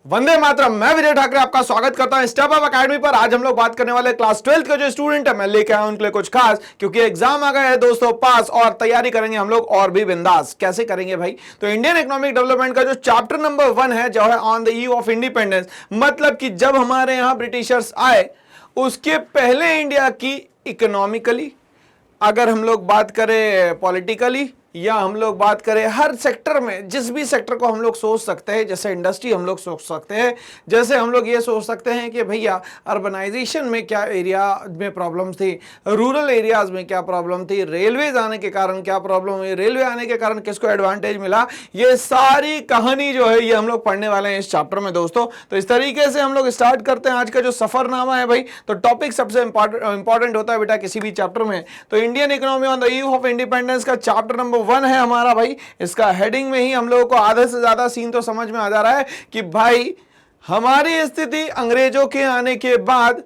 वंदे मातरम। मैं विजय ठाकरे आपका स्वागत करता हूं स्टेप अप एकेडमी पर। आज हम लोग बात करने वाले क्लास 12th के जो स्टूडेंट है मैं लेके आया उनके लिए कुछ खास, क्योंकि एग्जाम आ गए हैं दोस्तों पास, और तैयारी करेंगे हम लोग और भी बिंदास। कैसे करेंगे भाई? तो इंडियन इकोनॉमिक डेवलपमेंट का जो चैप्टर नंबर 1 है, जो है on the eve of independence, मतलब कि जब हमारे यहां ब्रिटिशर्स आए उसके पहले इंडिया की इकोनॉमिकली, अगर हम लोग बात करें पॉलिटिकली, या हम लोग बात करें हर सेक्टर में, जिस भी सेक्टर को हम लोग सोच सकते हैं, जैसे इंडस्ट्री हम लोग सोच सकते हैं, जैसे हम लोग ये सोच सकते हैं कि भैया अर्बनाइजेशन में क्या एरिया में प्रॉब्लम थी, रूरल एरियाज में क्या प्रॉब्लम थी, रेलवेज आने के कारण क्या प्रॉब्लम हुई, रेलवे आने के कारण किसको एडवांटेज मिला, ये सारी कहानी जो है ये हम लोग पढ़ने वाले हैं इस चैप्टर में दोस्तों। तो इस तरीके से हम लोग स्टार्ट करते हैं आज का जो सफरनामा है भाई। तो टॉपिक सबसे इंपॉर्टेंट होता है बेटा किसी भी चैप्टर में। तो Indian economy on the eve of independence का चैप्टर नंबर 1 है हमारा भाई। इसका हेडिंग में ही हम लोगों को आधे से ज्यादा सीन तो समझ में आ जा रहा है कि भाई हमारी स्थिति अंग्रेजों के आने के बाद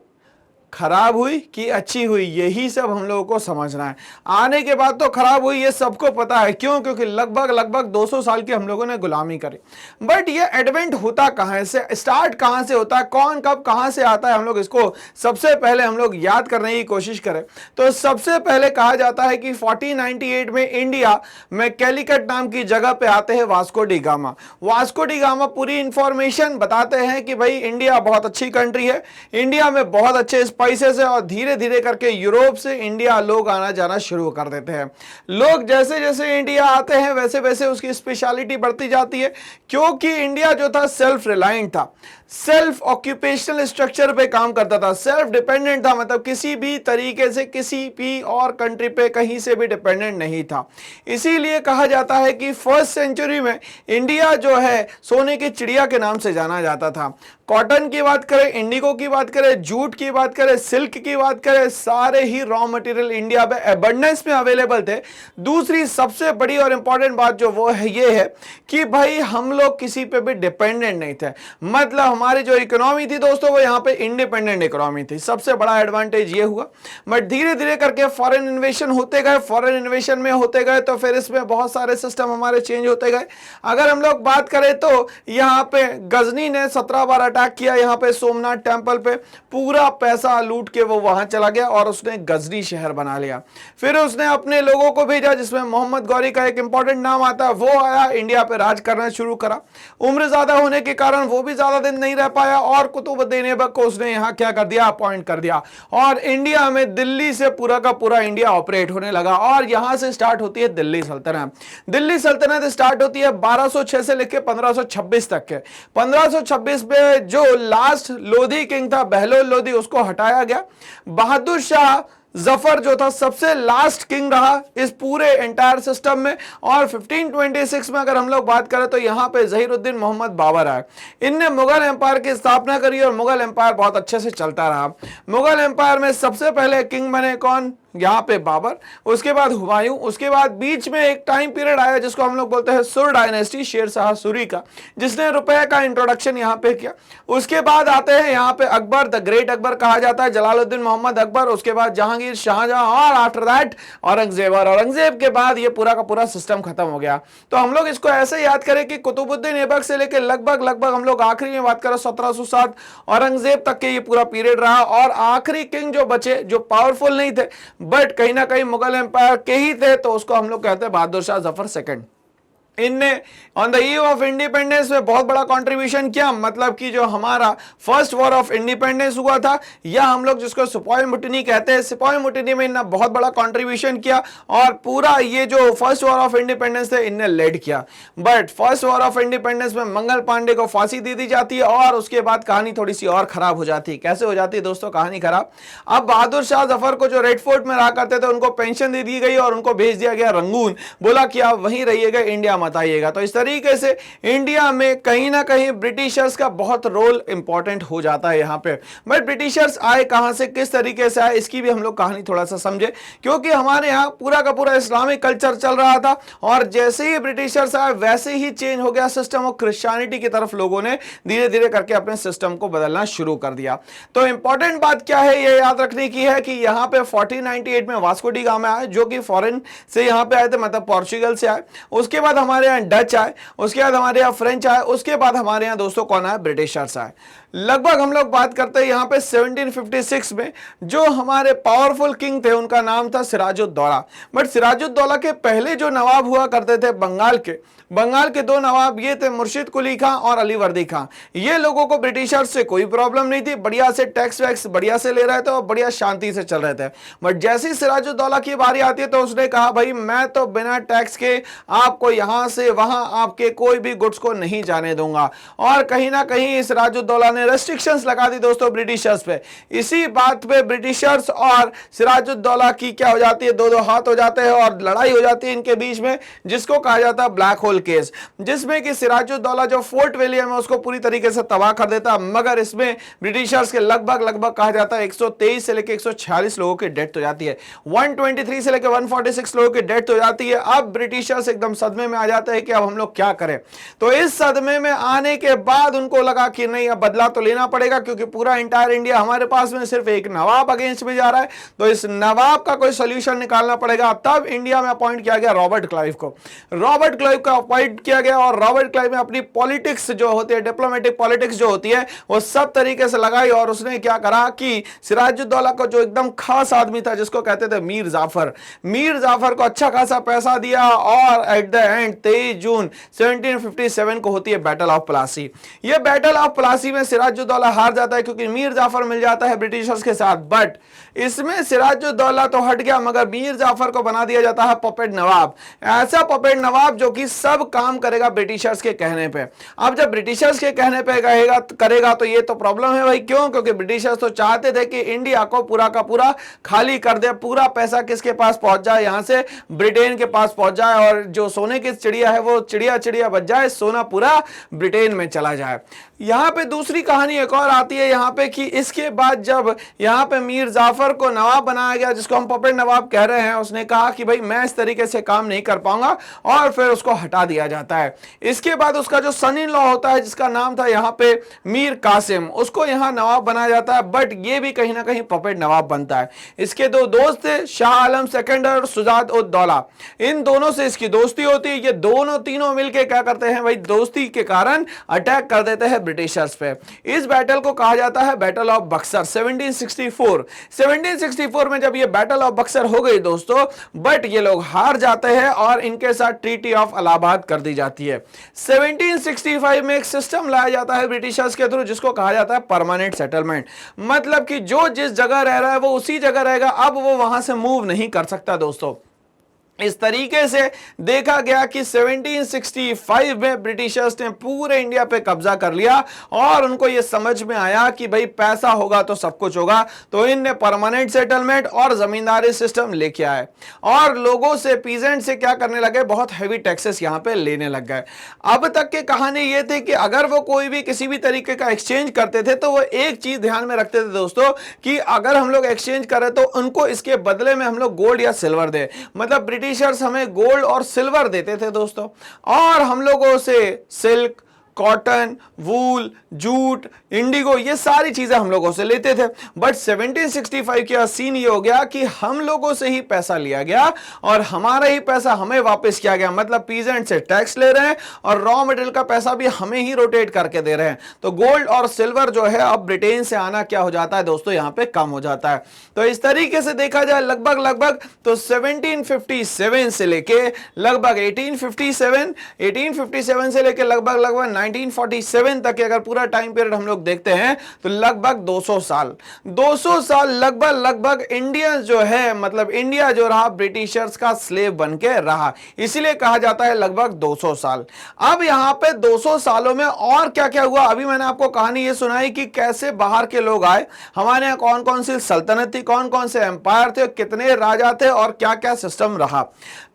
खराब हुई कि अच्छी हुई, यही सब हम लोगों को समझना है। आने के बाद तो खराब हुई ये सबको पता है, क्यों? क्योंकि लगभग 200 साल की हम लोगों ने गुलामी करी। बट ये एडवेंट होता कहां से, स्टार्ट कहां से होता है, कौन कब कहां से आता है, हम लोग इसको सबसे पहले हम लोग याद करने की कोशिश करें। तो सबसे पहले कहा जाता है कि 1498 में इंडिया में कैलिकट नाम की जगह पे आते हैं Vasco D gamma. Vasco D gamma पूरी इंफॉर्मेशन बताते हैं कि भाई इंडिया बहुत अच्छी कंट्री है, इंडिया में बहुत अच्छे स्पाइसेस है, और धीरे धीरे करके यूरोप से इंडिया लोग आना जाना शुरू कर देते हैं। लोग जैसे जैसे इंडिया आते हैं वैसे वैसे उसकी स्पेशलिटी बढ़ती जाती है, क्योंकि इंडिया जो था सेल्फ रिलायंट था, सेल्फ ऑक्यूपेशनल स्ट्रक्चर पे काम करता था, सेल्फ डिपेंडेंट था, मतलब किसी भी तरीके से किसी भी और कंट्री पे कहीं से भी डिपेंडेंट नहीं था। इसीलिए कहा जाता है कि फर्स्ट सेंचुरी में इंडिया जो है सोने की चिड़िया के नाम से जाना जाता था। कॉटन की बात करें, इंडिगो की बात करें, जूट की बात करें, सिल्क की बात करें, सारे ही रॉ मटेरियल इंडिया में एबंडेंस में अवेलेबल थे। दूसरी सबसे बड़ी और इंपॉर्टेंट बात जो वो है ये है कि भाई हम लोग किसी पे भी डिपेंडेंट नहीं थे, मतलब हमारी जो इकोनॉमी थी दोस्तों वो यहाँ पे इंडिपेंडेंट इकोनॉमी थी। सबसे बड़ा एडवांटेज ये हुआ। बट धीरे धीरे करके फॉरेन इन्वेशन होते गए, फॉरेन इन्वेशन में होते गए तो फिर इसमें बहुत सारे सिस्टम हमारे चेंज होते गए। अगर हम लोग बात करें तो यहाँ पे गजनी ने 17 बार अटैक किया, यहाँ पे सोमनाथ टेम्पल पे पूरा पैसा लूट के वो वहां चला गया और उसने गजनी शहर बना लिया। फिर उसने अपने लोगों को भेजा जिसमें मोहम्मद गौरी का एक इंपॉर्टेंट नाम आता है, वो आया, इंडिया पे राज करना शुरू करा। उम्र ज्यादा होने के कारण वो भी ज्यादा दिन नहीं रह पाया और कुतुबुद्दीन ऐबक को उसने यहाँ क्या कर दिया, अपॉइंट कर दिया, और इंडिया में दिल्ली से पूरा का पूरा इंडिया ऑपरेट होने लगा। और यहां से स्टार्ट होती है दिल्ली सल्तनत। दिल्ली सल्तनत स्टार्ट होती है 1206 से लेकर 1526 तक के। 1526 में जो लास्ट लोधी किंग था बहलोल लोधी, उसको हटाया गया। बहादुर शाह जफर जो था सबसे लास्ट किंग रहा इस पूरे एंटायर सिस्टम में। और 1526 में अगर हम लोग बात करें तो यहां पे जहीरुद्दीन मोहम्मद बाबर आए। इनने मुगल एम्पायर की स्थापना करी और मुगल एम्पायर बहुत अच्छे से चलता रहा। मुगल एम्पायर में सबसे पहले किंग बने कौन? यहाँ पे बाबर, उसके बाद हुमायूं, उसके बाद बीच में एक टाइम पीरियड आया जिसको हम लोग बोलते हैं सुर डायनेस्टी, शेर शाह सूरी का, जिसने रुपए का इंट्रोडक्शन यहाँ पे किया। उसके बाद आते हैं यहाँ पे अकबर, द ग्रेट अकबर कहा जाता है, जलालुद्दीन मोहम्मद अकबर, उसके बाद जहांगीर, शाहजहां, और आफ्टर दैट औरंगजेब। और औरंगजेब के बाद ये पूरा का पूरा सिस्टम खत्म हो गया। तो हम लोग इसको ऐसे याद करें कि कुतुबुद्दीन ऐबक से लेकर लगभग हम लोग आखिरी में बात करें 1707 औरंगजेब तक के ये पूरा पीरियड रहा। और आखिरी किंग जो बचे, जो पावरफुल नहीं थे बट कहीं ना कहीं मुगल एम्पायर के ही थे, तो उसको हम लोग कहते हैं बहादुर शाह जफर सेकंड। इनने on the eve of independence में बहुत बड़ा कंट्रीब्यूशन किया, मतलब कि जो हमारा फर्स्ट वॉर ऑफ इंडिपेंडेंस हुआ था, या हम लोग जिसको सिपाही मुटिनी कहते हैं, सिपाही मुटिनी में इन्होंने बहुत बड़ा कंट्रीब्यूशन किया और पूरा ये जो फर्स्ट वॉर ऑफ इंडिपेंडेंस थे इनने लीड किया। But first war of independence में मंगल पांडे को फांसी दे दी जाती है और उसके बाद कहानी थोड़ी सी और खराब हो जाती है। कैसे हो जाती है दोस्तों कहानी खराब? अब बहादुर शाह जफर को जो रेड फोर्ट में रहा करते थे उनको पेंशन दे दी गई और उनको भेज दिया गया रंगून, बोला कि आप वहीं रहिएगा, इंडिया मत आइएगा। तो इस तरीके से इंडिया में कहीं ना कहीं ब्रिटिशर्स का बहुत रोल इंपॉर्टेंट हो जाता है यहाँ पे। बट ब्रिटिशर्स आए कहां से, किस तरीके से आए, इसकी भी हम लोग कहानी थोड़ा सा समझे, क्योंकि हमारे यहाँ पूरा का पूरा इस्लामिक कल्चर चल रहा था और जैसे ही ब्रिटिशर्स आए वैसे ही चेंज हो गया सिस्टम और क्रिश्चियनिटी की तरफ लोगों ने धीरे धीरे करके अपने सिस्टम को बदलना शुरू कर दिया। तो इंपॉर्टेंट बात क्या है ये याद रखने की है कि यहाँ पे 1498 में वास्को डी गामा आए, जो कि फॉरेन से यहाँ पे आए थे, मतलब पोर्चुगल से आए। उसके बाद हमारे हमारे यहाँ डच आए, उसके बाद हमारे यहाँ फ्रेंच आए, उसके बाद हमारे यहाँ दोस्तों कौन आए, ब्रिटिशर्स आए। लगभग हम लोग बात करते हैं यहाँ पे 1756 में जो हमारे पावरफुल किंग थे उनका नाम था सिराजुद्दौला। बट सिराजुद्दौला के पहले जो नवाब हुआ करते थे बंगाल के दो नवाब ये थे, मुर्शिद कुली खां और अलीवर्दी खां। ये लोगों को ब्रिटिशर्स से कोई प्रॉब्लम नहीं थी, बढ़िया से टैक्स वैक्स बढ़िया से ले रहे थे और बढ़िया शांति से चल रहे थे। बट जैसे ही सिराजुद्दौला की बारी आती है तो उसने कहा भाई मैं तो बिना टैक्स के आपको यहां से वहां आपके कोई भी गुड्स को नहीं जाने दूंगा। और कहीं ना कहीं सिराजुद्दौला ने रेस्ट्रिक्शंस लगा दी दोस्तों ब्रिटिशर्स पे। इसी बात पे ब्रिटिशर्स और सिराजुद्दौला की क्या हो जाती है, दो दो हाथ हो जाते हैं और लड़ाई हो जाती है इनके बीच में, जिसको कहा जाता है ब्लैक होल केस, जिसमें कि सिराजुद्दौला जो फोर्ट विलियम है उसको पूरी तरीके से तबाह कर देता। मगर इसमें ब्रिटिशर्स के लगभग कहा जाता है 123 से लेकर 146 लोगों की डेथ हो जाती है, 123 से लेकर 146 लोगों की डेथ हो जाती है। अब ब्रिटिशर्स एकदम सदमे में आ जाते हैं कि अब हम लोग क्या करें। तो इस सदमे में आने के बाद उनको लगा कि नहीं अब बदला तो लेना पड़ेगा, क्योंकि पूरा इंटायर इंडिया हमारे पास में, सिर्फ एक नवाब अगेंस्ट में जा रहा है, तो इस नवाब का कोई सोल्यूशन निकालना पड़ेगा। तब इंडिया में अपॉइंट किया गया रॉबर्ट क्लाइव को। रॉबर्ट क्लाइव को अपॉइंट किया गया और रॉबर्ट क्लाइव ने अपनी पॉलिटिक्स जो होती है, डिप्लोमेटिक पॉलिटिक्स जो होती है, वो सब तरीके से लगाई। और उसने क्या करा कि सिराजुद्दौला को जो एकदम खास आदमी था जिसको कहते थे मीर जाफर को अच्छा खासा पैसा दिया। और एट द एंड 23 जून 1757 को होती है बैटल ऑफ प्लासी। ये बैटल ऑफ प्लासी में सिराजुद्दौला हार जाता है क्योंकि मीर जाफर मिल जाता है ब्रिटिशर्स के साथ। बट इसमें सिराजुद्दौला तो हट गया, मगर मीर जाफर को बना दिया जाता है पपेट नवाब। ऐसा पपेट नवाब जो कि सब काम करेगा ब्रिटिशर्स के कहने पे। अब जब ब्रिटिशर्स के कहने पे करेगा तो ये तो प्रॉब्लम है भाई। क्यों? क्योंकि ब्रिटिशर्स तो चाहते थे कि इंडिया को पूरा का पूरा खाली कर दे, पूरा पैसा किसके पास पहुंच जाए, यहां से ब्रिटेन के पास पहुंच जाए, और जो सोने की चिड़िया है वो चिड़िया बच जाए, सोना पूरा ब्रिटेन में चला जाए। यहां पे दूसरी कहानी एक और आती है यहां पे कि इसके बाद जब यहां पे मीर जाफर को नवाब बनाया गया, जिसको हम पपेट नवाब कह रहे हैं, उसने कहा कि भाई मैं इस तरीके से काम नहीं कर पाऊंगा और फिर उसको हटा दिया जाता है। इसके बाद उसका जो सन इन लॉ होता है जिसका नाम था यहां पे मीर कासिम, उसको यहां नवाब बनाया जाता है। बट ये भी कहीं ना कहीं पपेट नवाब बनता है। इसके दो दोस्त थे, शाह आलम सेकंड और सुजाद उद दौला। इन दोनों से इसकी दोस्ती होती है। ये दोनों तीनों मिलकर क्या करते हैं भाई, दोस्ती के कारण अटैक कर देते हैं ब्रिटिशर्स पे। इस बैटल को कहा जाता है बैटल ऑफ बक्सर 1764 में जब ये बैटल ऑफ बक्सर हो गई दोस्तों, बट ये लोग हार जाते हैं और इनके साथ ट्रीटी ऑफ इलाहाबाद कर दी जाती है। 1765 में एक सिस्टम लाया जाता है ब्रिटिशर्स के थ्रू जिसको कहा जाता है परमानेंट सेटलमेंट। मतलब कि जो जिस जगह रह रहा है वो उसी जगह रहेगा, अब वो वहां से मूव नहीं कर सकता दोस्तों। इस तरीके से देखा गया कि 1765 में ब्रिटिशर्स ने पूरे इंडिया पे कब्जा कर लिया और उनको यह समझ में आया कि भाई पैसा होगा तो सब कुछ होगा। तो इनने परमानेंट सेटलमेंट और जमींदारी सिस्टम लेके आए और लोगों से, पीजेंट से क्या करने लगे, बहुत हैवी टैक्सेस यहां पे लेने लग गए। अब तक की कहानी यह थी कि अगर वो कोई भी किसी भी तरीके का एक्सचेंज करते थे तो वो एक चीज ध्यान में रखते थे दोस्तों कि अगर हम लोग एक्सचेंज करें तो उनको इसके बदले में हम लोग गोल्ड या सिल्वर दे। मतलब ब्रिटिशर्स हमें गोल्ड और सिल्वर देते थे दोस्तों, और हम लोगों से सिल्क, कॉटन, वूल, जूट, इंडिगो, ये सारी चीजें हम लोगों से लेते थे। बट 1765 का सीन ये हो गया कि हम लोगों से ही पैसा लिया गया और हमारा ही पैसा हमें वापस किया गया। मतलब पीजेंट से टैक्स ले रहे हैं और रॉ मटेरियल का पैसा भी हमें ही रोटेट करके दे रहे हैं। तो गोल्ड और सिल्वर जो है अब ब्रिटेन से आना क्या हो जाता है दोस्तों, यहां पे कम हो जाता है। तो इस तरीके से देखा जाए लगभग तो 1757 से लेके लगभग 1857 से लेके लगभग 1947 तक अगर पूरा टाइम पीरियड हम लोग देखते हैं तो लगभग 200 साल लगभग इंडियंस जो है, मतलब इंडिया जो रहा ब्रिटिशर्स का स्लेव बन के रहा, इसीलिए कहा जाता है लगभग 200 साल। अब यहां पे 200 सालों में और क्या क्या हुआ, अभी मैंने आपको कहानी ये सुनाई कि कैसे बाहर के लोग आए, हमारे यहां कौन कौन सी सल्तनत थी, कौन कौन से एम्पायर थे, कितने राजा थे और क्या क्या सिस्टम रहा।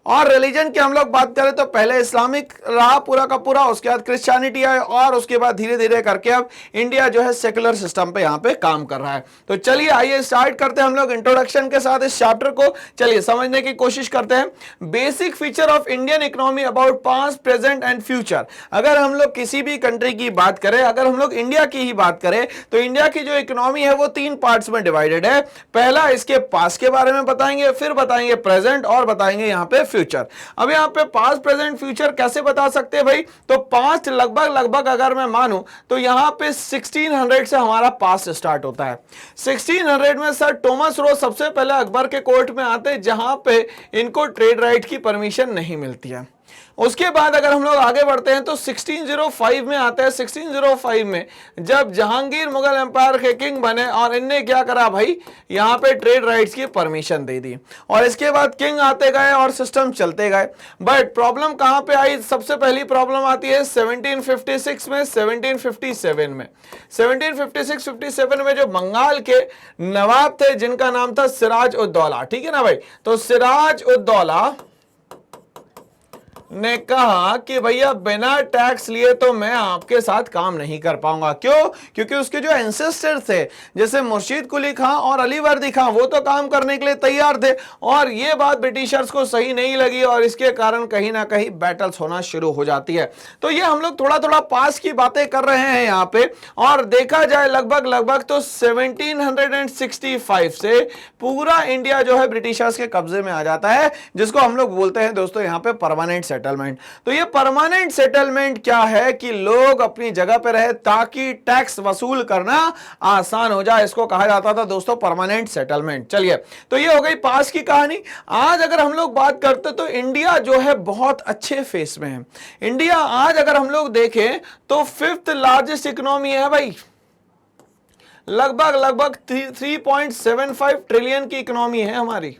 और रिलीजन की हम लोग बात करें तो पहले इस्लामिक रहा पूरा का पूरा, उसके बाद क्रिश्चियनिटी आए और उसके बाद धीरे धीरे करके अब इंडिया जो है सेकुलर सिस्टम पे यहाँ पे काम कर रहा है। तो चलिए आइए स्टार्ट करते हैं हम लोग इंट्रोडक्शन के साथ इस चैप्टर को। चलिए समझने की कोशिश करते हैं। Basic feature of Indian economy about past, present and future. अगर हम लोग किसी भी कंट्री की बात करें, अगर हम लोग इंडिया की ही बात करें तो इंडिया की जो इकोनॉमी है वो 3 पार्ट्स में डिवाइडेड है। पहला इसके पास्ट के बारे में बताएंगे, फिर बताएंगे प्रेजेंट और बताएंगे यहाँ पे फ्यूचर। अब यहाँ पे पास्ट प्रेजेंट फ्यूचर कैसे बता सकते हैं भाई? तो पास्ट लगभग अगर मैं मानूं तो यहाँ पे 1600 से हमारा पास्ट स्टार्ट होता है। 1600 में सर थॉमस रो सबसे पहले अकबर के कोर्ट में आते हैं, जहां पे इनको ट्रेड राइट की परमिशन नहीं मिलती है। उसके बाद अगर हम लोग आगे बढ़ते हैं तो 1605 में आता है। 1605 में जब जहांगीर मुगल एम्पायर के किंग बने और इनने क्या करा भाई, यहाँ पे ट्रेड राइट्स की परमिशन दे दी, और इसके बाद किंग आते गए और सिस्टम चलते गए। बट प्रॉब्लम कहां पे आई? सबसे पहली प्रॉब्लम आती है 1756 में, 1757 में। 1756-57 में जो बंगाल के नवाब थे जिनका नाम था सिराज उद दौला, ठीक है ना भाई, तो सिराज उद दौला ने कहा कि भैया बिना टैक्स लिए तो मैं आपके साथ काम नहीं कर पाऊंगा। क्यों? क्योंकि उसके जो एंसेस्टर थे जैसे मुर्शीद कुली खां और अली वर्दी खां, वो तो काम करने के लिए तैयार थे, और ये बात ब्रिटिशर्स को सही नहीं लगी और इसके कारण कहीं ना कहीं बैटल्स होना शुरू हो जाती है। तो ये हम लोग थोड़ा थोड़ा पास की बातें कर रहे हैं यहाँ पे, और देखा जाए लगभग तो 1765 से पूरा इंडिया जो है ब्रिटिशर्स के कब्जे में आ जाता है, जिसको हम लोग बोलते हैं दोस्तों यहाँ पे परमानेंट सेटलमेंट। तो ये परमानेंट सेटलमेंट क्या है कि लोग अपनी जगह पे रहे ताकि टैक्स वसूल करना आसान हो जाए, इसको कहा जाता था दोस्तों परमानेंट सेटलमेंट। चलिए, तो ये हो गई पास की कहानी। आज अगर हम लोग बात करते तो इंडिया जो है बहुत अच्छे फेस में है। इंडिया आज अगर हम लोग देखें तो 5th लार्जेस्ट इकोनॉमी है भाई, लगभग 3.75 ट्रिलियन की इकोनॉमी है हमारी।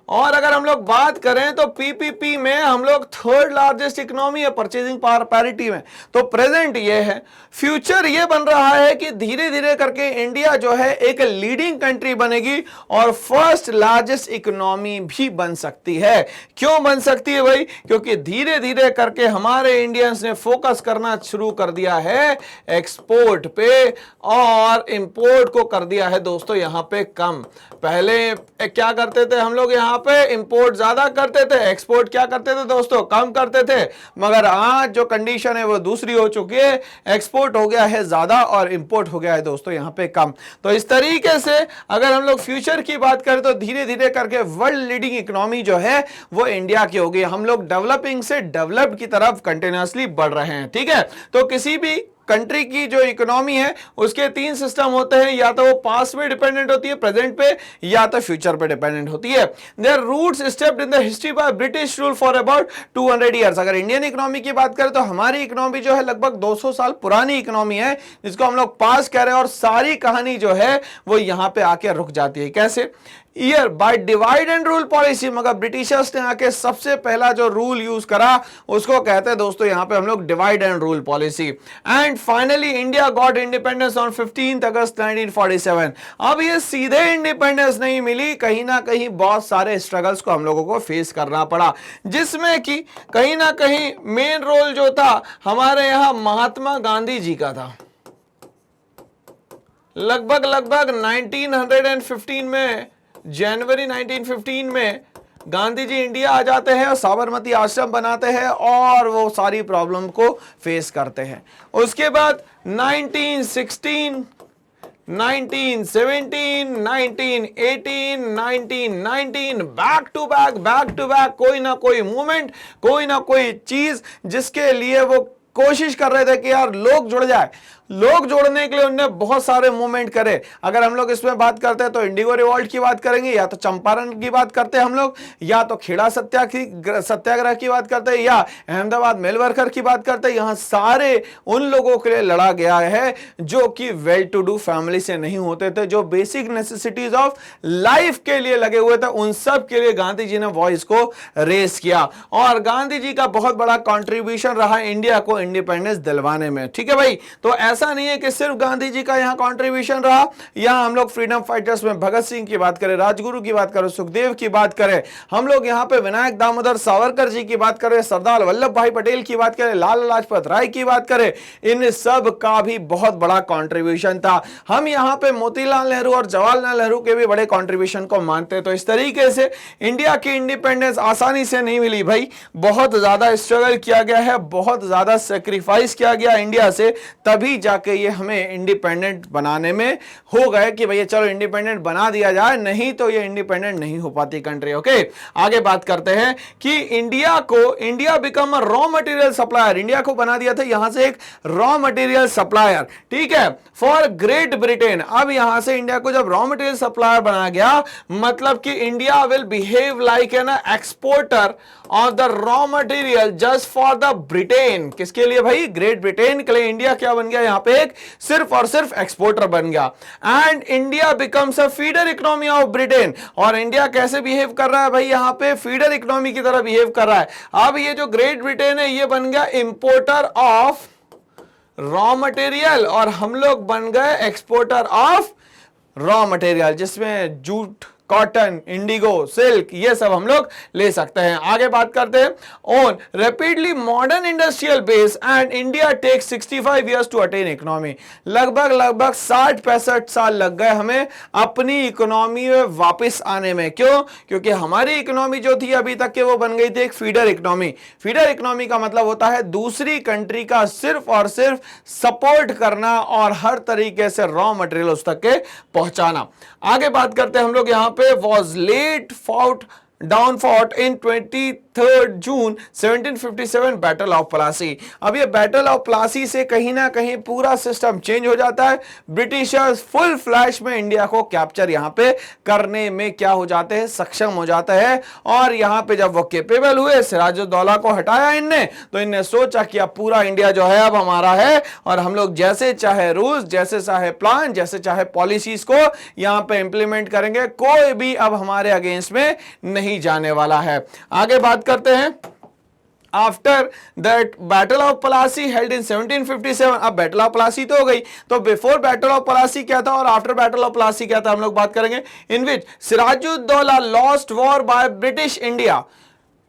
और अगर हम लोग बात करें तो पीपीपी में हम लोग 3rd लार्जेस्ट इकोनॉमी है, परचेजिंग पावर पैरिटी में। तो प्रेजेंट ये है, फ्यूचर ये बन रहा है कि धीरे धीरे करके इंडिया जो है एक लीडिंग कंट्री बनेगी और 1st लार्जेस्ट इकोनॉमी भी बन सकती है। क्यों बन सकती है भाई? क्योंकि धीरे धीरे करके हमारे इंडियंस ने फोकस करना शुरू कर दिया है एक्सपोर्ट पे, और इंपोर्ट को कर दिया है दोस्तों यहाँ पे कम। पहले क्या करते थे हम लोग, यहाँ पे इंपोर्ट ज्यादा करते थे, एक्सपोर्ट क्या करते थे दोस्तों, कम करते थे। मगर आज जो कंडीशन है वो दूसरी हो चुकी है, एक्सपोर्ट हो गया है ज्यादा और इंपोर्ट हो गया है दोस्तों यहाँ पे कम। तो इस तरीके से अगर हम लोग फ्यूचर की बात करें तो धीरे धीरे करके वर्ल्ड लीडिंग इकोनॉमी जो है वो इंडिया की होगी। हम लोग डेवलपिंग से डेवलप्ड की तरफ कंटिन्यूअसली बढ़ रहे हैं, ठीक है। तो किसी भी कंट्री की जो इकोनॉमी है उसके 3 सिस्टम होते हैं, या तो वो पास्ट में डिपेंडेंट होती है, प्रेजेंट पे, या तो फ्यूचर पे डिपेंडेंट होती है। Their roots stepped in the history by British rule for about 200 years. अगर इंडियन इकोनॉमी की बात करें तो हमारी इकोनॉमी जो है लगभग 200 साल पुरानी इकोनॉमी है, जिसको हम लोग पास कह रहे हैं, और सारी कहानी जो है वो यहां पे आके रुक जाती है। कैसे? Year by divide and rule policy. मगर ब्रिटिशर्स ने आके सबसे पहला जो रूल यूज करा उसको कहते हैं दोस्तों यहाँ पे हम लोग divide and rule policy. And finally India got independence on 15 अगस्त 1947। अब ये सीधे इंडिपेंडेंस नहीं मिली, कहीं ना कहीं बहुत सारे स्ट्रगल्स को हम लोगों को फेस करना पड़ा, जिसमें कि कहीं ना कहीं मेन रोल जो था हमारे यहाँ महात्मा गांधी जी का था। लगभग 1915 में, जनवरी 1915 में गांधी जी इंडिया आ जाते हैं और साबरमती आश्रम बनाते हैं और वो सारी प्रॉब्लम को फेस करते हैं। उसके बाद 1916, 1917, 1918, 1919 बैक टू बैक कोई ना कोई मूवमेंट, कोई ना कोई चीज जिसके लिए वो कोशिश कर रहे थे कि यार लोग जुड़ जाए। लोग जोड़ने के लिए उन्होंने बहुत सारे मूवमेंट करे। अगर हम लोग इसमें बात करते हैं तो इंडिगो रिवॉल्ट की बात करेंगे, या तो चंपारण की बात करते हैं हम लोग, या तो खेड़ा सत्याग्रह की बात करते हैं, या अहमदाबाद मिल वर्कर की बात करते हैं। यहाँ सारे उन लोगों के लिए लड़ा गया है जो कि वेल टू डू फैमिली से नहीं होते थे, जो बेसिक नेसेसिटीज ऑफ लाइफ के लिए लगे हुए थे। उन सब के लिए गांधी जी ने वॉइस को रेस किया, और गांधी जी का बहुत बड़ा कॉन्ट्रीब्यूशन रहा इंडिया को इंडिपेंडेंस दिलवाने में। ठीक है भाई, तो ऐसा नहीं है कि सिर्फ गांधी जी का यहां कंट्रीब्यूशन रहा। यहां हम लोग फ्रीडम फाइटर्स में भगत सिंह की बात करें, राजगुरु की बात करें, सुखदेव की बात करें, हम लोग यहां पे विनायक दामोदर सावरकर जी की बात करें, सरदार वल्लभ भाई पटेल की बात करें, लाला लाजपत राय की बात करें, इन सब का भी बहुत बड़ा कंट्रीब्यूशन था। हम यहां पे मोतीलाल नेहरू और जवाहरलाल नेहरू के भी बड़े कंट्रीब्यूशन को मानते हैं। तो इस तरीके से इंडिया की इंडिपेंडेंस आसानी से नहीं मिली भाई, बहुत ज्यादा स्ट्रगल किया गया है, बहुत ज्यादा सेक्रीफाइस किया गया इंडिया से, तभी जाके ये हमें इंडिपेंडेंट बनाने में हो गए कि भैया चलो इंडिपेंडेंट बना दिया जाए, नहीं तो ये इंडिपेंडेंट नहीं हो पाती कंट्री। ओके, आगे बात करते हैं कि India become a raw material supplier, India को बना दिया था यहां से एक रॉ मटेरियल सप्लायर, ठीक है, फॉर ग्रेट ब्रिटेन। अब यहां से इंडिया को जब रॉ मटेरियल सप्लायर बनाया गया, मतलब कि India will behave like an exporter of the raw material just for the Britain. किसके लिए भाई? ग्रेट ब्रिटेन के लिए इंडिया क्या बन गया यहां पे? एक सिर्फ और सिर्फ एक्सपोर्टर बन गया। And India becomes a feeder economy of Britain. और इंडिया कैसे बिहेव कर रहा है भाई? यहां पे फीडर इकोनॉमी की तरह बिहेव कर रहा है। अब ये जो ग्रेट ब्रिटेन है ये बन गया इंपोर्टर ऑफ रॉ मटेरियल और हम लोग बन गए एक्सपोर्टर ऑफ रॉ मटेरियल, जिसमें जूट, कॉटन, इंडिगो, सिल्क, ये सब हम लोग ले सकते हैं। आगे बात करते हैं on rapidly modern industrial base and India takes 65 years to attain economy. लगभग 60-65 साल लग गए हमें अपनी इकोनॉमी में वापस आने में। क्यों? क्योंकि हमारी इकोनॉमी जो थी अभी तक के वो बन गई थी एक फीडर इकोनॉमी। फीडर इकोनॉमी का मतलब होता है दूसरी कंट्री का सिर्फ और सिर्फ सपोर्ट करना और हर तरीके से रॉ मटेरियल उस तक के पहुंचाना। आगे बात करते हैं हम लोग यहां पे was late fought in 23rd June 1757 battle of Plassey. अब ये बैटल ऑफ प्लासी से कहीं ना कहीं पूरा सिस्टम चेंज हो जाता है। ब्रिटिशर्स फुल फ्लैश में इंडिया को कैप्चर यहां पे करने में क्या हो जाते हैं? सक्षम हो जाते हैं। और यहां पे जब वो कैपेबल हुए, सिराजुद्दौला को हटाया इनने, तो इनने सोचा कि अब पूरा इंडिया जो है अब हमारा है और हम लोग जैसे चाहे रूल्स, जैसे चाहे प्लान, जैसे चाहे पॉलिसीज को यहां पे इंप्लीमेंट करेंगे, कोई भी अब हमारे अगेंस्ट में नहीं जाने वाला है। आगे बात करते हैं after that battle of Plassey held in 1757। अब बैटल ऑफ प्लासी तो हो गई, तो बिफोर बैटल ऑफ प्लासी क्या था और आफ्टर बैटल ऑफ प्लासी क्या था हम लोग बात करेंगे। In which Sirajuddaula lost war by British India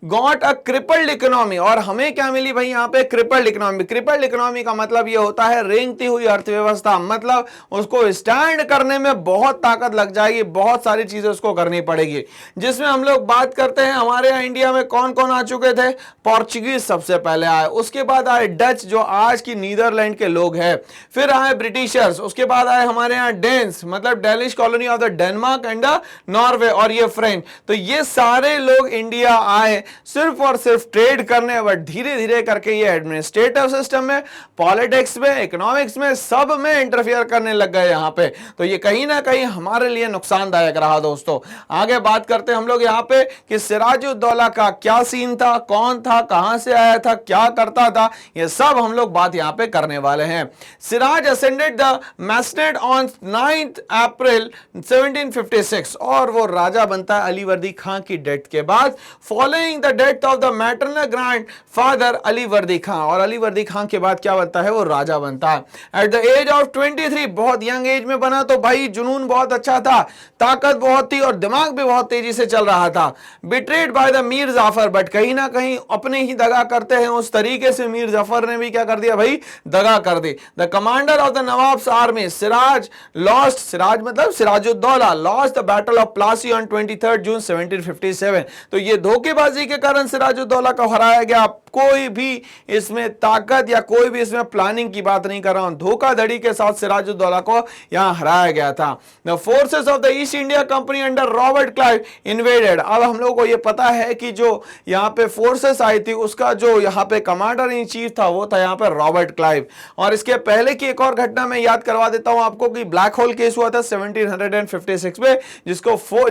got a crippled economy. और हमें क्या मिली भाई यहां पे? Crippled economy. क्रिपल्ड इकोनॉमी का मतलब ये होता है रेंगती हुई अर्थव्यवस्था, मतलब उसको स्टैंड करने में बहुत ताकत लग जाएगी, बहुत सारी चीजें उसको करनी पड़ेगी। जिसमें हम लोग बात करते हैं हमारे यहाँ इंडिया में कौन कौन आ चुके थे? पोर्चुगीज सबसे पहले आए, उसके बाद आए डच जो आज की नीदरलैंड के लोग हैं, फिर आए ब्रिटिशर्स, उसके बाद आए हमारे यहाँ डेन्स, मतलब Danish colony of the Denmark and Norway, और ये फ्रेंच। तो ये सारे लोग इंडिया आए सिर्फ और सिर्फ ट्रेड करने, बट धीरे धीरे करके ये एडमिनिस्ट्रेटिव सिस्टम में, पॉलिटिक्स में, इकोनॉमिक्स में, सब में इंटरफियर करने लग गए यहां पे। तो ये कहीं ना कहीं हमारे लिए नुकसानदायक रहा दोस्तों। आगे बात करते हैं हम लोग यहां पे कि सिराजुद्दौला का क्या सीन था, कौन था, कहां से आया था, क्या करता था, ये सब हम लोग बात यहां पे करने वाले हैं। सिराज असेंडेड द मैस्नेट ऑन 9 अप्रैल 1756 और वो राजा बनता है अलीवर्दी खां की डेथ के बाद, following the death of the maternal grandfather Alivardi Khan. और अलीवर्दी खां के बाद क्या बनता है? वो राजा बनता है। एट द एज ऑफ 23, बहुत यंग एज में बना, तो भाई जुनून बहुत अच्छा था, ताकत बहुत थी और दिमाग भी बहुत तेजी से चल रहा था। Betrayed by the Mir Jafar, but कहीं ना कहीं अपने ही दगा करते हैं उस तरीके से मीर जाफर ने भी क्या कर दिया भाई? दगा कर दी। The commander of the Nawab's army Siraj lost, Siraj मतलब Sirajuddaula lost the battle of Plassey on 23 June 1757। तो ये धोखेबाजी के कारण सिराजुद्दौला को हराया गया। कोई भी इसमें ताकत या कोई भी इसमें प्लानिंग की बात नहीं कर रहा हूं, धोखाधड़ी के साथ सिराजुद्दौला को यहां हराया गया था। The forces of the east India company under Robert Clive invaded. अब हम लोगों को यह पता है कि जो यहां पे फोर्सेस आई थी उसका जो यहां पे कमांडर इन चीफ था वो था यहां पे रॉबर्ट क्लाइव। और इसके पहले की एक और घटना मैं याद करवा देता हूं आपको कि ब्लैक होल केस हुआ था 1756 में,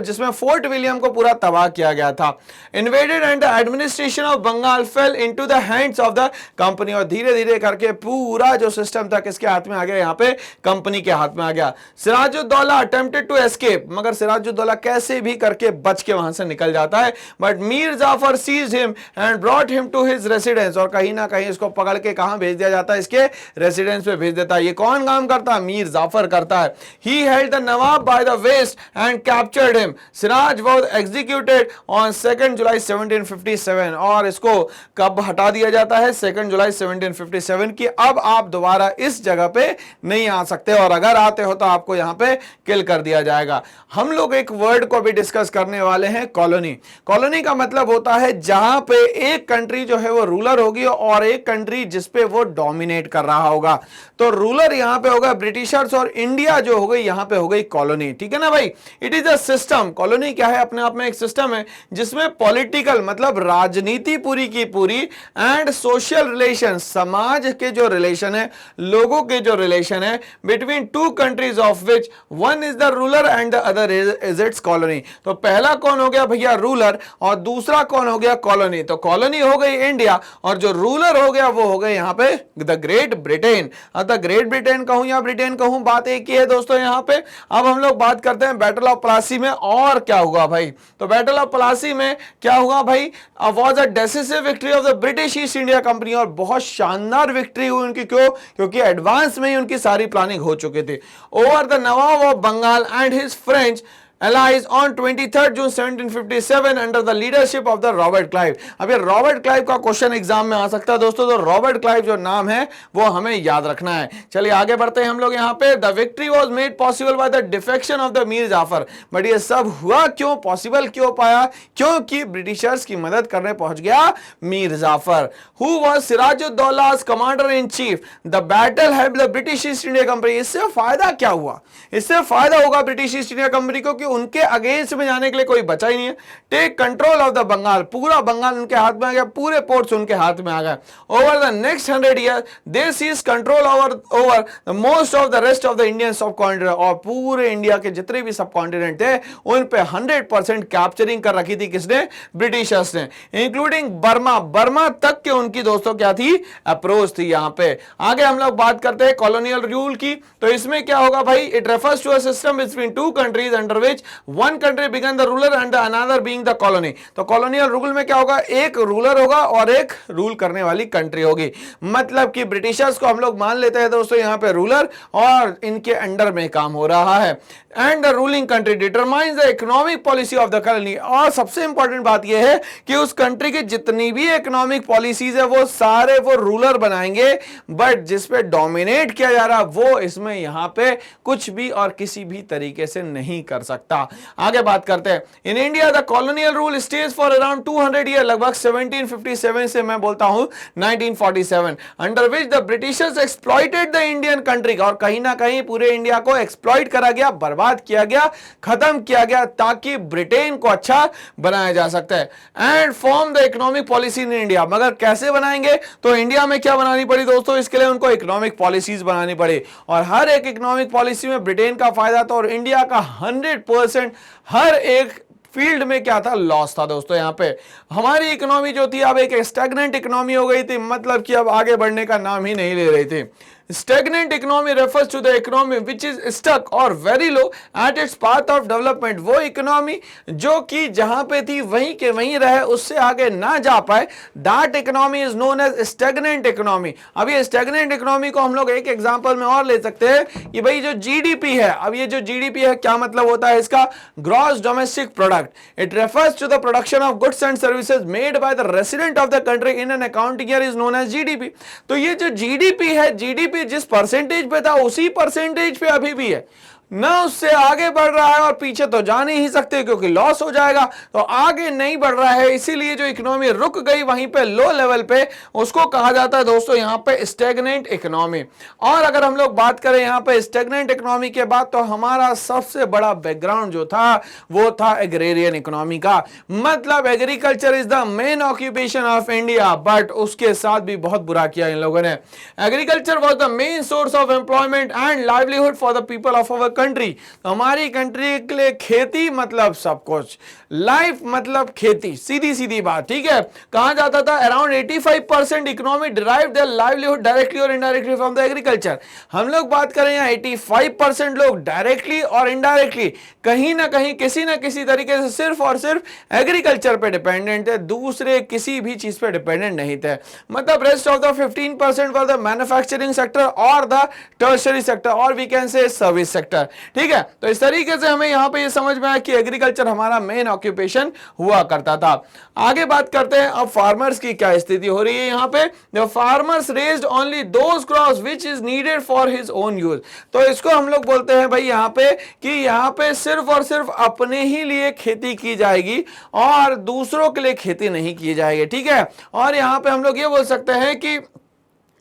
जिसमें फोर्ट विलियम को पूरा तबाह किया गया था। Invaded and the administration of Bengal fell into the hands of the company. और धीरे धीरे करके पूरा जो सिस्टम था किसके हाथ में आ गया? यहां पे कंपनी के हाथ में आ गया। सिराजुद्दौला अटेम्प्टेड टू एस्केप, मगर सिराजुद्दौला कैसे भी करके बच के वहां से निकल जाता है, but Mir Jafar seized him and brought him to his residence. और कहीं ना कहीं इसको पकड़ के कहां भेज दिया जाता है? इसके रेसिडेंस पे भेज देता है। ये कौन काम करता है? मीर जाफर करता है। He held the nawab by the west and captured him. Siraj was executed on 2 July 17 1757 और इसको कब हटा दिया जाता है 2 जुलाई 1757 की अब आप दोबारा इस जगह पे नहीं आ सकते और अगर आते हो तो आपको यहां पे किल कर दिया जाएगा। हम लोग एक वर्ड को भी डिस्कस करने वाले हैं, कॉलोनी। कॉलोनी का मतलब होता है जहां पे एक कंट्री जो है वो रूलर होगी और एक कंट्री जिसपे वो डोमिनेट कर रहा होगा। तो रूलर यहां पे होगा ब्रिटिशर्स और इंडिया जो हो गई यहां पे हो गई कॉलोनी। ठीक है ना भाई, it is a system. Colony क्या है, अपने आप में एक सिस्टम है जिसमें पॉलिटिकल मतलब राजनीति पूरी की पूरी एंड सोशल रिलेशन, समाज के जो रिलेशन है, लोगों के जो रिलेशन है between two countries of which one is the ruler and the other is it's colony. तो पहला कौन हो गया भैया, रूलर, और दूसरा कौन हो गया, कॉलोनी। तो कॉलोनी हो गई इंडिया और जो रूलर हो गया वो हो गए यहां पे the great Britain. The great Britain कहूं या ब्रिटेन कहूं, बात एक ही है दोस्तों यहां पे। अब हम लोग बात करते हैं बैटल ऑफ प्लासी में और क्या हुआ भाई। तो बैटल ऑफ प्लासी में क्या हुआ भाई, was a decisive victory of the British East India company, और बहुत शानदार विक्ट्री हुई उनकी। क्यों, क्योंकि एडवांस में ही उनकी सारी प्लानिंग हो चुकी थी। Over the nawab of Bengal and his French allies on 23 June 1757 under the leadership of the Robert Clive. अब ये रॉबर्ट क्लाइव का क्वेश्चन एग्जाम में आ सकता है दोस्तों, तो रॉबर्ट क्लाइव जो नाम है वो हमें याद रखना है। चलिए आगे बढ़ते हैं हम लोग यहाँ पे। The victory was made possible by the defection of the Mir Jafar. But ये सब हुआ क्यों, पॉसिबल क्यों पाया, क्योंकि ब्रिटिशर्स की मदद करने पहुंच गया Mir Jafar, who was Sirajuddaula's commander in chief. The battle helped the British East India company. इससे फायदा क्या हुआ, इससे फायदा होगा ब्रिटिश ईस्ट इंडिया कंपनी को कि उनके अगेंस्ट में जाने के लिए कोई बचा ही नहीं है। Take control of the Bengal, पूरा बंगाल उनके हाथ में आ गया, पूरे पोर्ट्स उनके हाथ में आ गए। Over the next 100 year they seize control over most of the rest of the Indian subcontinent, और पूरे इंडिया के जितने भी सब कॉन्टिनेंट थे उन पे 100% कैप्चरिंग कर रखी थी किसने, ब्रिटिशर्स ने, इंक्लूडिंग बर्मा। बर्मा तक के उनकी दोस्तों क्या थी, अप्रोच थी। यहां पे आगे हम लोग बात करते हैं कॉलोनियल रूल की। तो इसमें क्या होगा भाई, it refers to a system between two countries under which one country began the ruler and the another being the colony. तो कॉलोनियल रूल में क्या होगा, एक रूलर होगा और एक रूल करने वाली कंट्री होगी। मतलब कि ब्रिटिशर्स को हम लोग मान लेते हैं दोस्तों यहां पे रूलर और इनके अंडर में काम हो रहा है। And the ruling country determines the economic policy of the colony. और सबसे इंपॉर्टेंट बात यह है कि उस कंट्री की जितनी भी इकोनॉमिक पॉलिसीज है वो सारे वो रूलर बनाएंगे, बट जिस पे डोमिनेट किया जा रहा है वो इसमें यहां पे कुछ भी और किसी भी तरीके से नहीं कर सकता। आगे बात करते हैं। In India the colonial rule stage for around 200 year, लगभग 1757 से मैं बोलता हूं 1947, under which the Britishers exploited the Indian country. और कहीं ना कहीं पूरे इंडिया को एक्सप्लॉइट करा गया, बर्बाद किया गया, खत्म किया गया, ताकि ब्रिटेन को अच्छा बनाया जा सकता है। And form the economic policy in India. मगर कैसे बनाएंगे, तो इंडिया में क्या बनानी पड़ी दोस्तों, इसके लिए उनको इकोनॉमिक पॉलिसीज बनानी पड़ी, और हर एक इकोनॉमिक पॉलिसी में ब्रिटेन का फायदा था और इंडिया का 100% हर एक फील्ड में क्या था, लॉस था दोस्तों। यहां पे हमारी इकोनॉमी जो थी अब एक स्टैग्नेंट इकोनॉमी हो गई थी, मतलब कि अब आगे बढ़ने का नाम ही नहीं ले रही थी। Stagnant economy refers to the economy which is stuck or very low at its path of development। वो इकोनॉमी जो कि जहां पे थी वहीं के वहीं रहे, उससे आगे ना जा पाए, that economy is known as stagnant economy। अब ये stagnant economy को हम लोग एक एग्जांपल में और ले सकते हैं कि भाई जो जीडीपी है, अब ये जो जीडीपी है क्या मतलब होता है इसका, gross domestic product. It refers to the production of goods and services made by the resident of the country in an accounting year is known as GDP. तो ये जो जीडीपी है, जीडीपी जिस परसेंटेज पे था उसी परसेंटेज पे अभी भी है, ना उससे आगे बढ़ रहा है और पीछे तो जा नहीं ही सकते क्योंकि लॉस हो जाएगा, तो आगे नहीं बढ़ रहा है। इसीलिए जो इकोनॉमी रुक गई वहीं पे लो लेवल पे, उसको कहा जाता है दोस्तों यहां पे स्टैग्नेंट इकोनॉमी। और अगर हम लोग बात करें यहां पे स्टैग्नेंट इकोनॉमी के बाद, तो हमारा सबसे बड़ा बैकग्राउंड जो था वो था एग्रेरियन इकोनॉमी का। मतलब agriculture is the main occupation of India, but उसके साथ भी बहुत बुरा किया इन लोगों ने। Agriculture was the main source of employment and livelihood for the people of our country. तो हमारी कंट्री के लिए खेती मतलब सब कुछ, लाइफ मतलब खेती, सीधी सीधी बात, ठीक है। कहा जाता था around 85% economy derive their livelihood directly और इनडायरेक्टली फ्रॉम द एग्रीकल्चर। हम लोग बात करें यहाँ 85% लोग डायरेक्टली और इनडायरेक्टली कहीं ना कहीं किसी ना किसी तरीके से सिर्फ और सिर्फ एग्रीकल्चर पे डिपेंडेंट थे, दूसरे किसी भी चीज पे डिपेंडेंट नहीं थे। मतलब rest of the 15% for the manufacturing sector और द टर्शियरी सेक्टर, और we can say service sector. है, ठीक है। तो इस तरीके से हमें यहाँ पे ये समझ में आया कि एग्रीकल्चर हमारा मेन ऑक्यूपेशन हुआ करता था। आगे बात करते हैं अब फार्मर्स की क्या स्थिति हो रही है यहाँ पे। The farmers raised only those crops which is needed for his own use. तो इसको हम लोग बोलते हैं भाई यहाँ पे कि यहाँ पे सिर्फ और सिर्फ अपने ही लिए खेती की जाएगी और दूसरों के लिए खेती नहीं की जाएगी, ठीक है। और यहाँ पे हम लोग ये बोल सकते हैं कि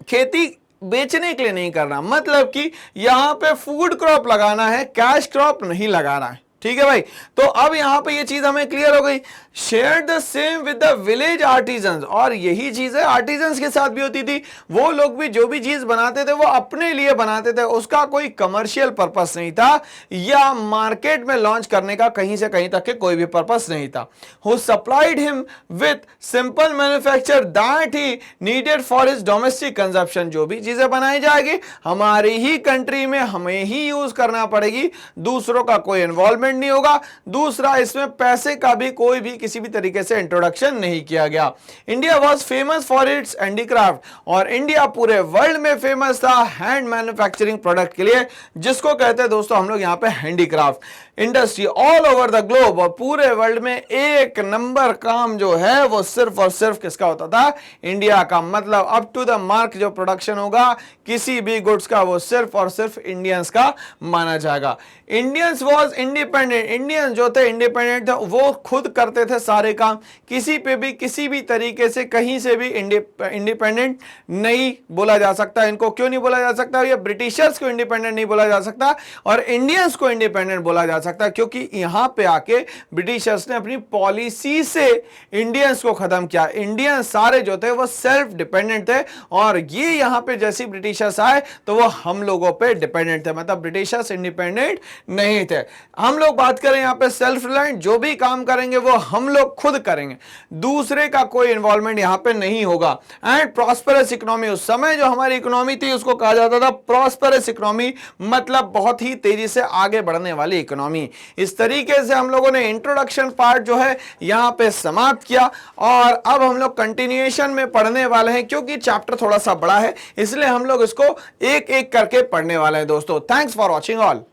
खेती बेचने के लिए नहीं करना, मतलब कि यहां पे फूड क्रॉप लगाना है, कैश क्रॉप नहीं लगाना है, ठीक है भाई। तो अब यहां पे ये चीज हमें क्लियर हो गई। Share the same with the village artisans, और यही चीज है आर्टिजन्स के साथ भी होती थी। वो लोग भी जो भी चीज बनाते थे वो अपने लिए बनाते थे, उसका कोई कमर्शियल पर्पस नहीं था या मार्केट में लॉन्च करने का कहीं से कहीं तक के कोई भी पर्पस नहीं था। Who supplied him with simple manufacture that he needed for his domestic consumption. जो भी चीजें बनाई जाएगी हमारी ही कंट्री में हमें ही यूज करना पड़ेगी, दूसरों का कोई इन्वॉल्वमेंट नहीं होगा। दूसरा, इसमें पैसे का भी कोई भी किसी भी तरीके से इंट्रोडक्शन नहीं किया गया। India was famous for its handicraft, और इंडिया पूरे वर्ल्ड में फेमस था हैंड मैन्युफैक्चरिंग प्रोडक्ट के लिए, जिसको कहते हैं दोस्तों हम लोग यहाँ पे handicraft industry all over the globe. और पूरे वर्ल्ड में एक नंबर काम जो है वो सिर्फ और सिर्फ किसका होता था, इंडिया का। मतलब अप टू द मार्क जो प्रोडक्शन होगा किसी भी गुड्स का वो सिर्फ और सिर्फ इंडियंस का माना जाएगा। इंडियंस वॉज इंडिपेंडेंट, इंडियंस जो थे इंडिपेंडेंट थे, वो खुद करते थे सारे काम, किसी पे भी किसी भी तरीके से कहीं से भी इंडिपेंडेंट नहीं बोला जा सकता। इनको क्यों नहीं बोला जा सकता, ये ब्रिटिशर्स को इंडिपेंडेंट नहीं बोला जा सकता और इंडियंस को इंडिपेंडेंट बोला जा सकता, क्योंकि यहां पे आके ब्रिटिशर्स ने अपनी पॉलिसी से इंडियंस को खत्म किया। इंडियंस सारे जो थे वो सेल्फ डिपेंडेंट थे, और ये यहां पे जैसे ब्रिटिशर्स आए तो वो हम लोगों पे डिपेंडेंट थे, मतलब ब्रिटिशर्स इंडिपेंडेंट नहीं थे। हम लोग बात करें यहाँ पे सेल्फ रिलायंट, जो भी काम करेंगे वो हम लोग खुद करेंगे, दूसरे का कोई इन्वॉल्वमेंट यहाँ पे नहीं होगा। एंड प्रॉस्पेरस इकोनॉमी, उस समय जो हमारी इकोनॉमी थी उसको कहा जाता था प्रॉस्पेरस इकोनॉमी, मतलब बहुत ही तेजी से आगे बढ़ने वाली इकोनॉमी। इस तरीके से हम लोगों ने इंट्रोडक्शन पार्ट जो है यहां पे समाप्त किया, और अब हम लोग कंटिन्यूएशन में पढ़ने वाले हैं, क्योंकि चैप्टर थोड़ा सा बड़ा है इसलिए हम लोग इसको एक एक करके पढ़ने वाले हैं दोस्तों। Thanks for watching all.